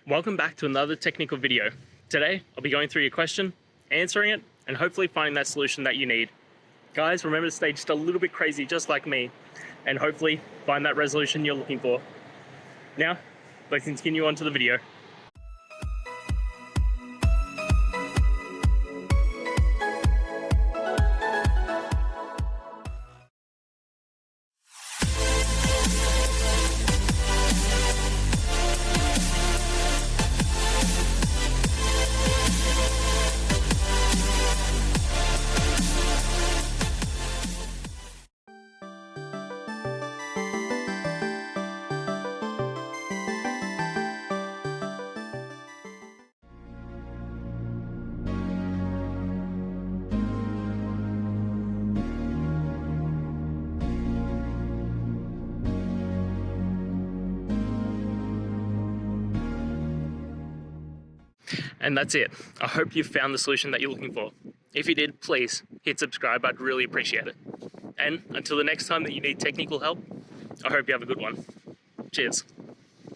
Welcome back to another technical video. Today, I'll be going through your question, answering it, and hopefully finding that solution that you need. Guys, remember to stay just a little bit crazy, just like me, and hopefully find that resolution you're looking for. Now, let's continue on to the video. And that's it. I hope you found the solution that you're looking for. If you did, please hit subscribe. I'd really appreciate it. And until the next time that you need technical help, I hope you have a good one. Cheers.